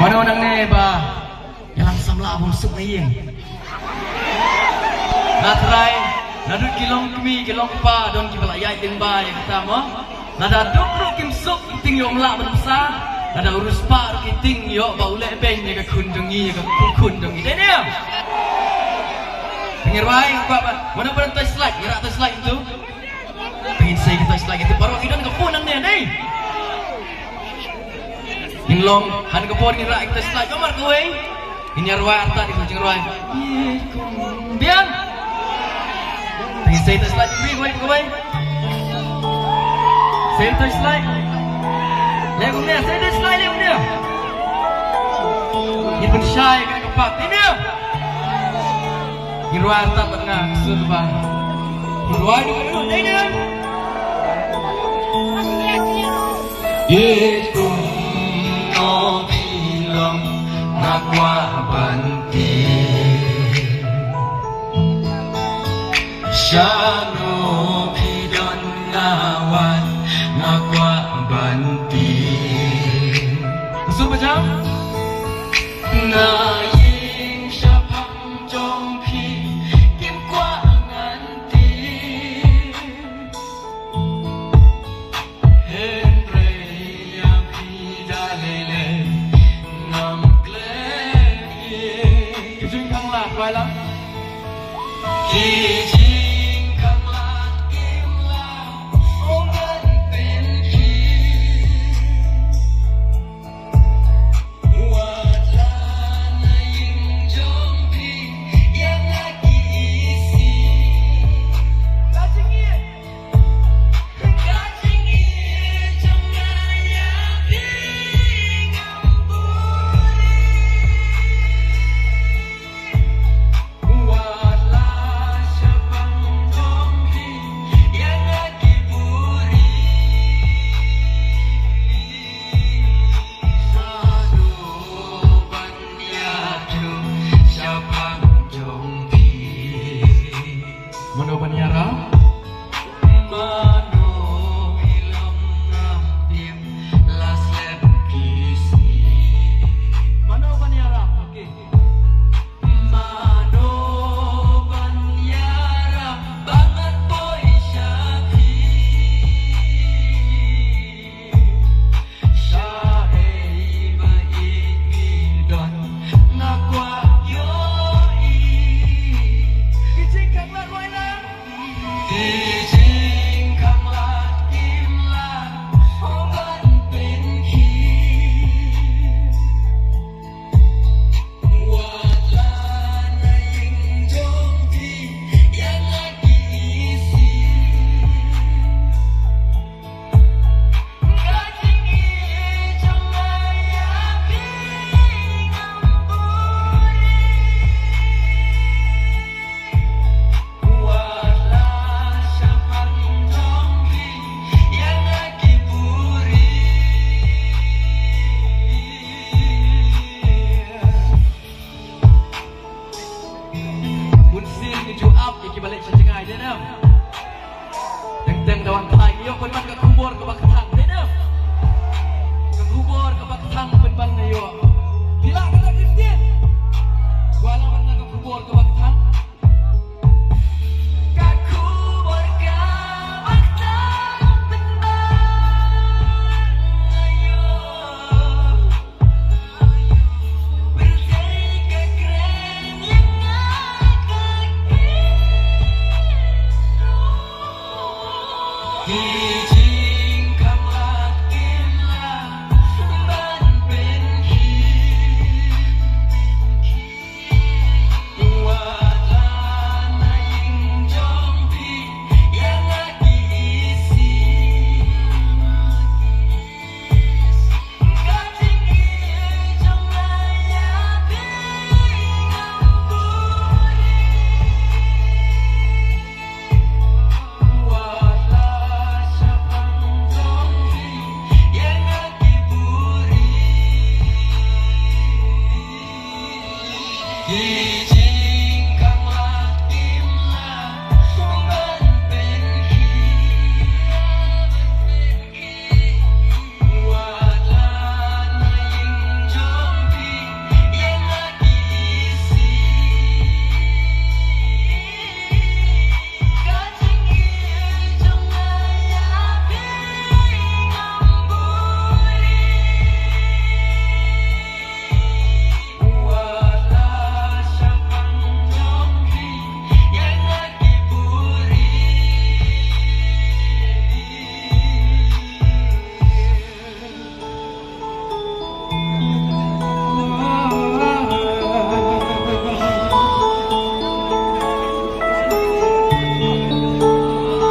Mana-mana ni ba? Yang samla abang sup ni yang. Natrai, nadut kilong kami, kilong pa, don kibala yai tingba yang kita mo. Nada dukru kim sup ting yong la berusa. Nada urus pa ting yo ba ule beng ni ka kundengi ka kundengi. Deh ni. Pengirwai apa? Mana pun touch slide, gerak touch slide itu. Pengen saya kita touch slide itu baru idon ka phone nang ni. Inglong han ka phone gerak touch slide kamar kowe. Ini arwah arta di kucing arwah. Biang. Pengen saya touch slide kowe kowe. Saya touch slide. Lego ni, saya touch slide lego ni. Ini pun syai kan kepak ini. Irwan tak tengah surba. Irwan dulu ini kan. Itu no bilang nakwa banti. Shano pidon ngawan nakwa banti. Masuk macam? Nah.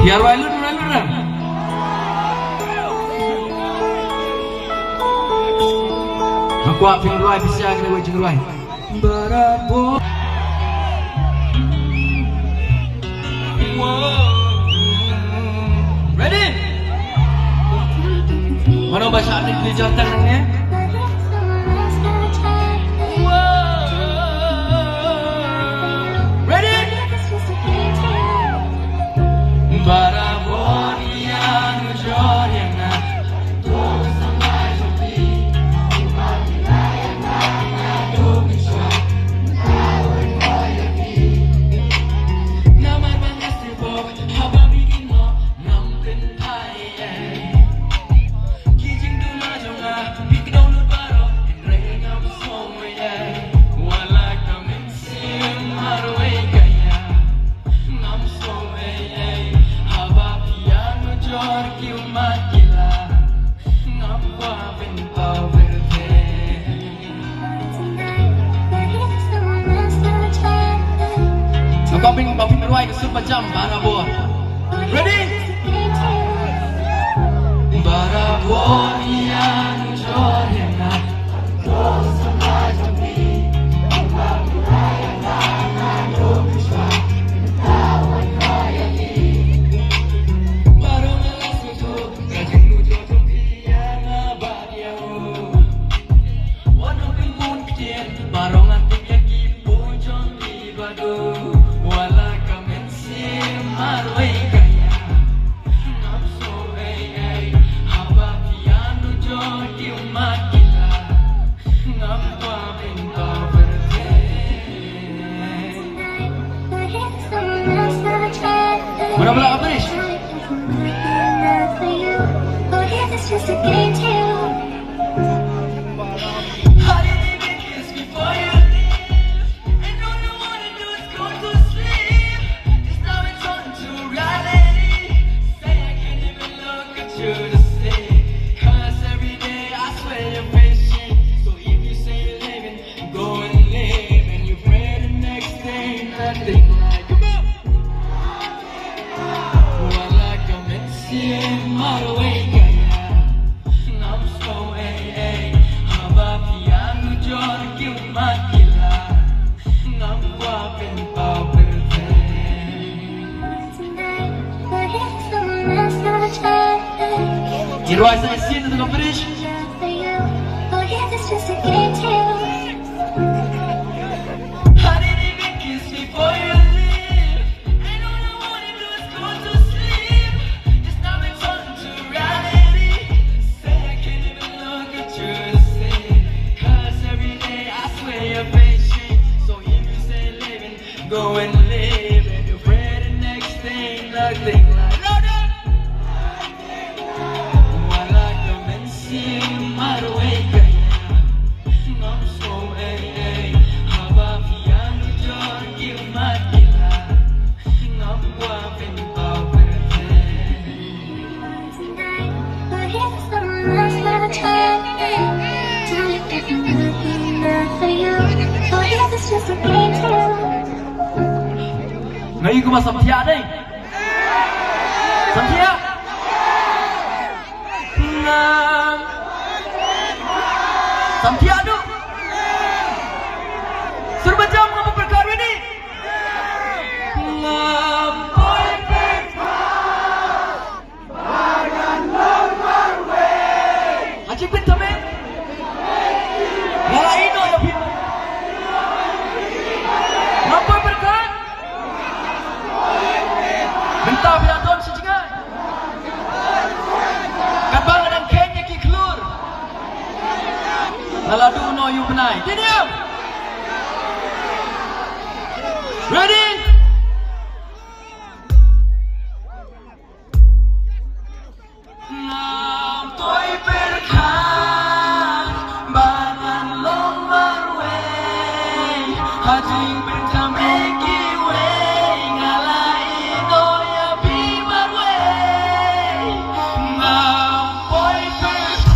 Biar wae lu nurang. Aku apin ruai bisa kena gue jeng ruai. Barabo. Ready? Mana bahasa adik di jatan nangnya? Ready? Barabo yang jorena. Babin ruai ke sepajam Barabo. Ready? Barabo yang jorena. Mana pula Abrish? Ruai saya sini untuk Abrish. Go and live and you're afraid the next thing, nothing like ngayon ko masamtiya na eh. Samtiya? Samtiya do? Suruh baca mga perkara ini. Lampoy perka bagan lormarwe. Haji pintame? Ngalain o ya pin. Lampoy perka Minta biadon sejengah. Kabang dan Kenya ki keluar. Laladu no you benai. Diam. Ready? Lampoy perka bangan long marwe. Haji pintame ki we ngalai no ya pi marwe. Lampoy perka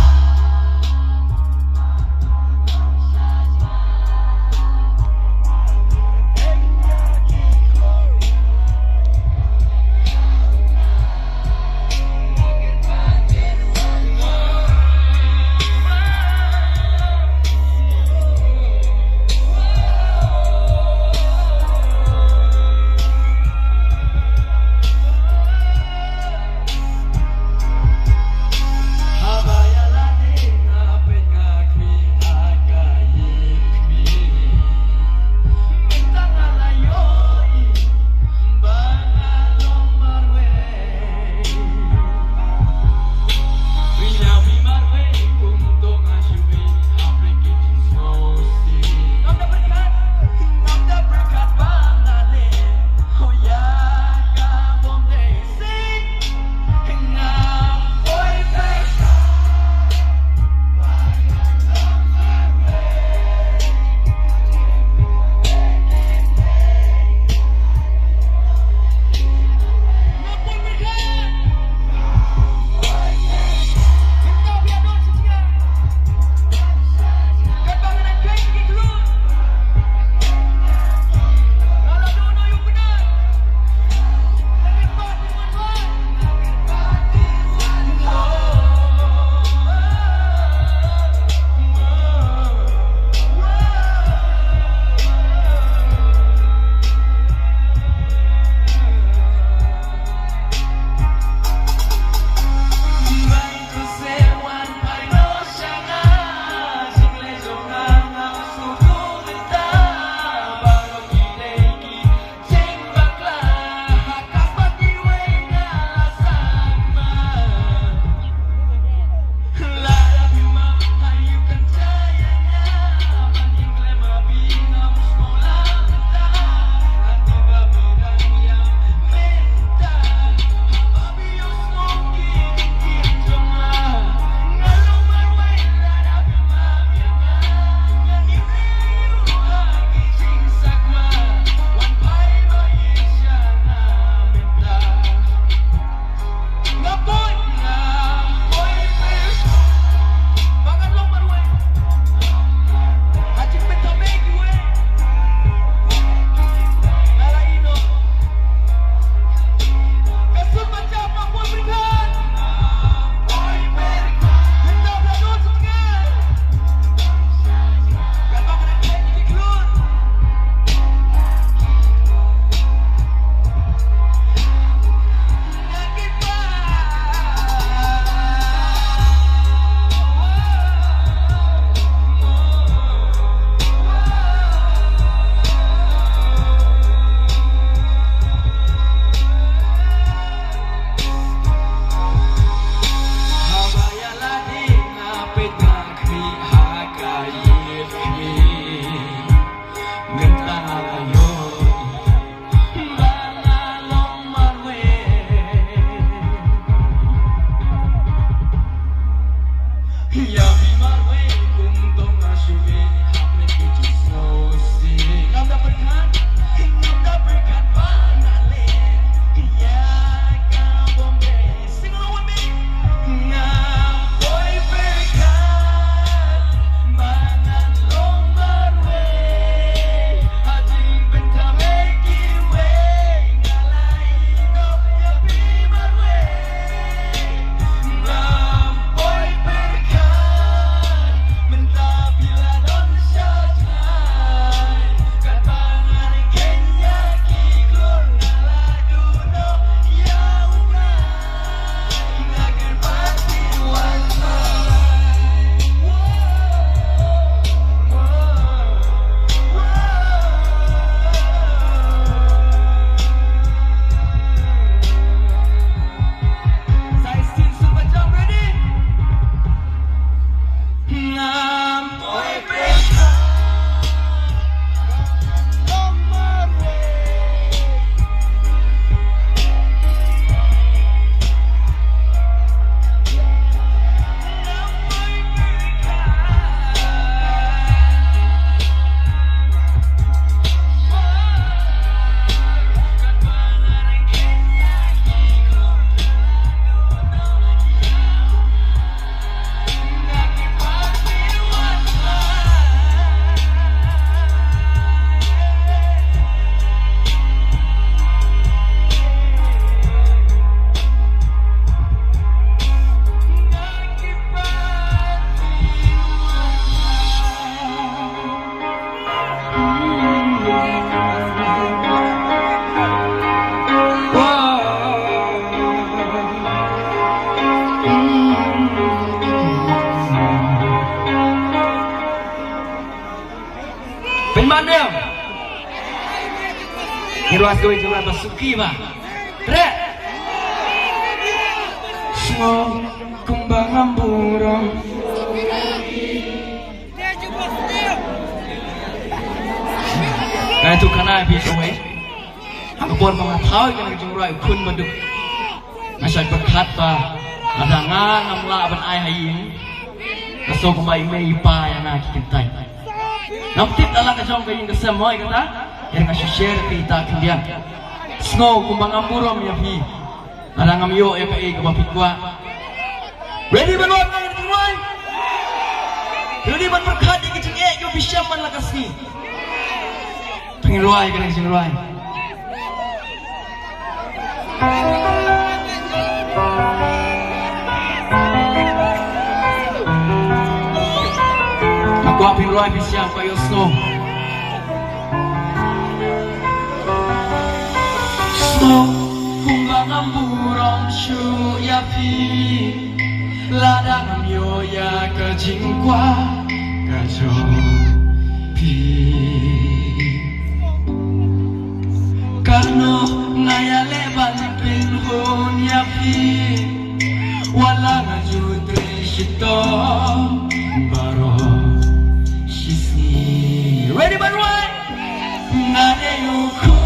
เป็นบ้านเดียวนี่รัสด้วยจุฬาบสุกีมาเร่Semua kumbang amburong Kaya itu karena habis away Aku pun mengetahui karena jumlah kun berduk Masyarakat berkata Ada ngang laban ay hayin Kaso kumay may ipa yang nak kintai Namtit ala kajong kayin kesemoy kata Yang ngasih share kita kendian Snow kumbang amburong ya hi Ada ngamyo ya kai kabapit kwa Ready banot nang tingway Ready ban berkat di kecing yo bisa man lakas ni Pengen ruai kan kecing ruai Aku apin ruai bisa kayo snow Snow kumbang amburong shu ya pi Ladang yo ya ke jingkwa ke jo pi Karno ngaya leban pin hun ya pi Wala ngajutri shito baro shisni Ready banwai ngade yuku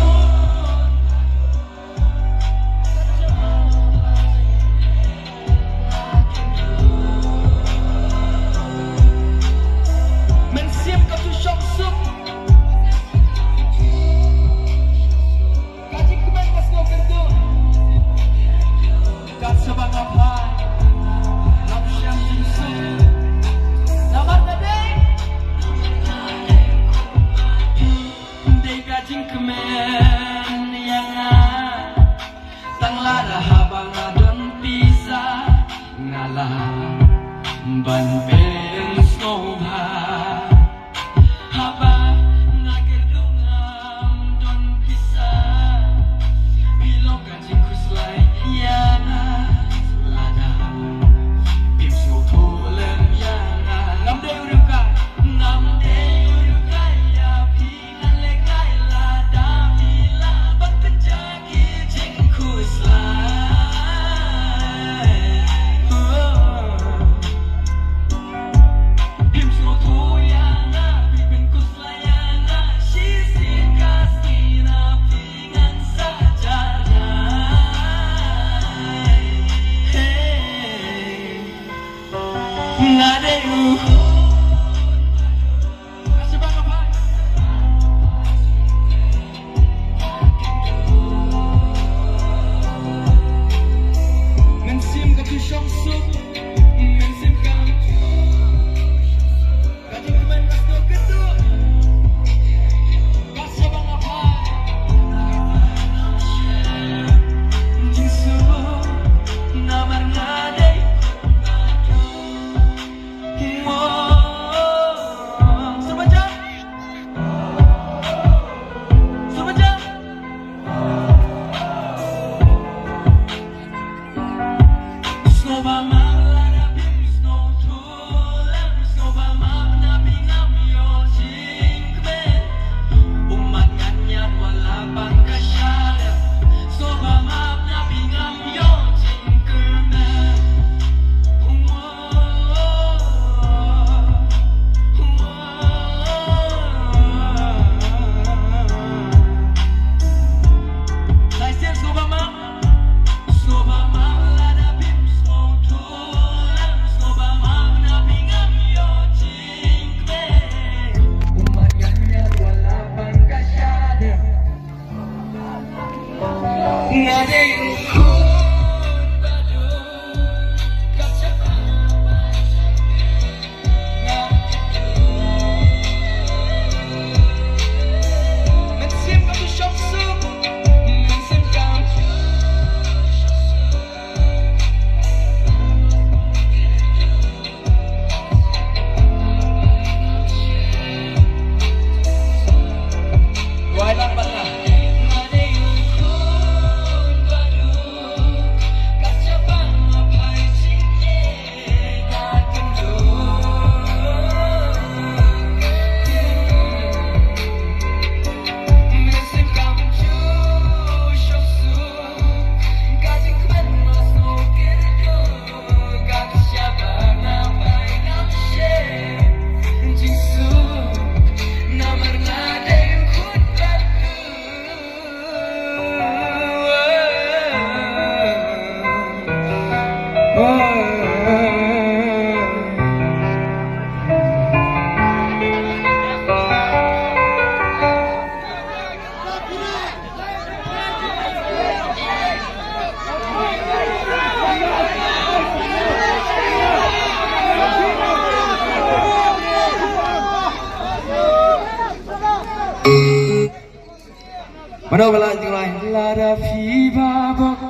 Mana bala jeung lain lada fiba bok.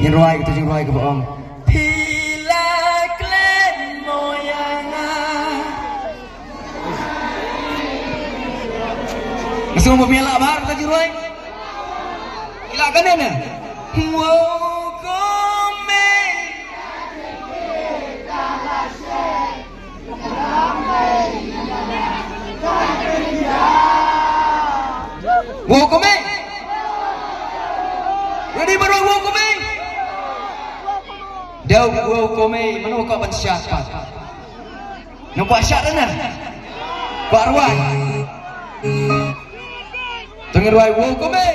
Jeung roai itu jeung roai ke bohong. Pila klen moyanga. Masih mau bela bar ka jeung roai. Gila kan na? Wow kome. Wow kome. Ready baru wow kome. Daw wow kome mana kau bersyakat. Nampak syarat na? Pak Arwan. Tengah ruai wow kome.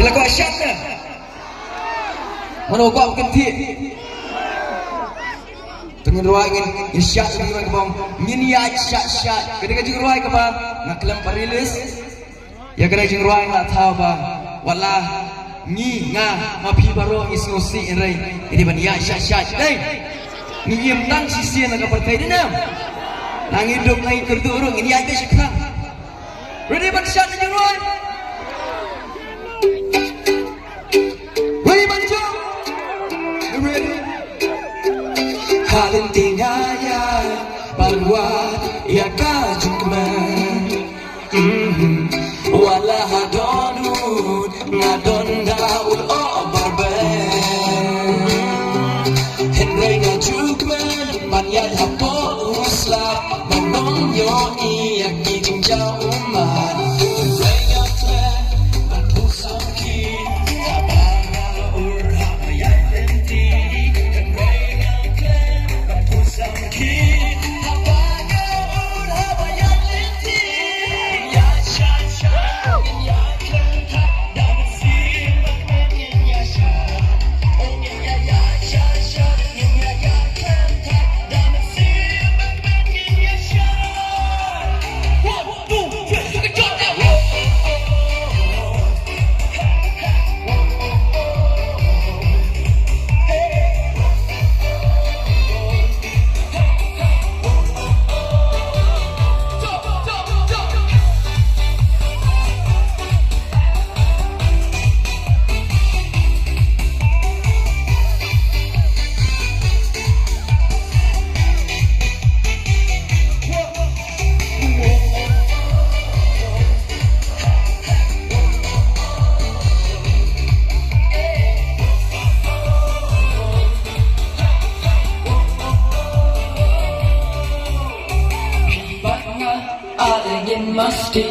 Bila kau asyat na. Mana kau bukan ti. Tengin ruai ingin asyat lagi orang kebang. Ingin ya asyat. Ketika jeng ruai kebang nak kelam parilis. Ya ketika jeng ruai nak tahu ba. Wallah ni nga mapi baro isnosi enrai. Ini ban ya asyat. Dai. Ni im tang sisi nak partai dinam. Nang hidup nang kerdu urung ini aja sekarang. Ready ban asyat jeng ruai. Halin tingaya balwa ya kajukman wala hadonun ngadon daul obarben henry ngajukman man yad hapo usla manong yo iyak kijing jauman henry ngajukman man pusang ki sabana urha mayat tenti Mesti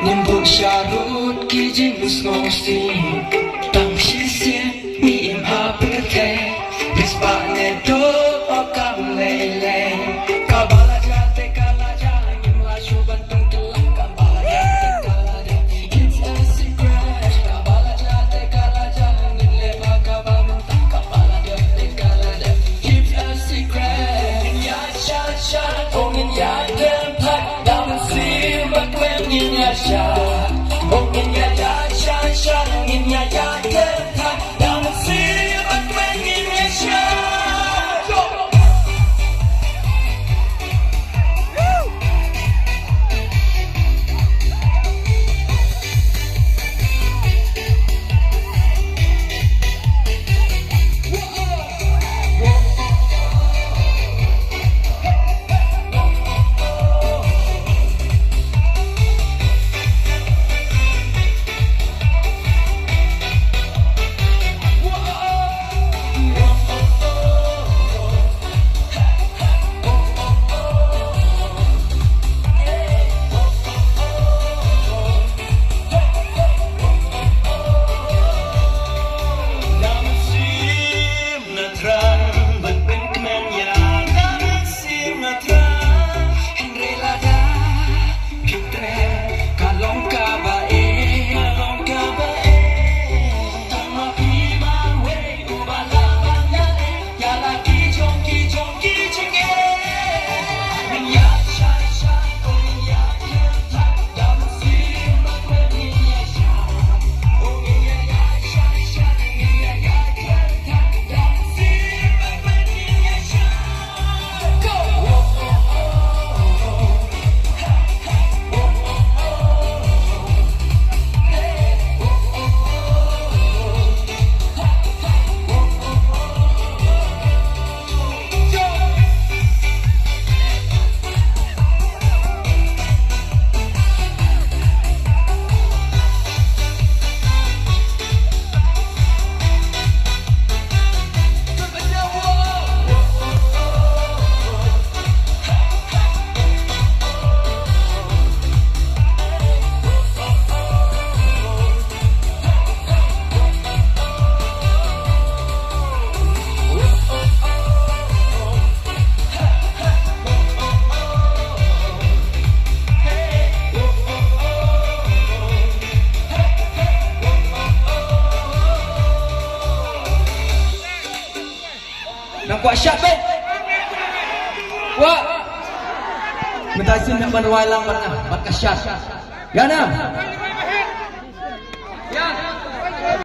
nimbuk syarut kijing musnosi tang sisi mi im apete bispane do okam lele kabala jate kala jangan melayu bantung kelak kabala jate kala it's a secret kabala jate kala jangan leva kabala mentah kabala jate kala it's a secret ya sha sha ongin ya gempak dalam si ingin ya sha, ingin ya sha, ingin ya kuat syat be. Kuat. Mentasin nak ban wailang ban kasyat. Ya na.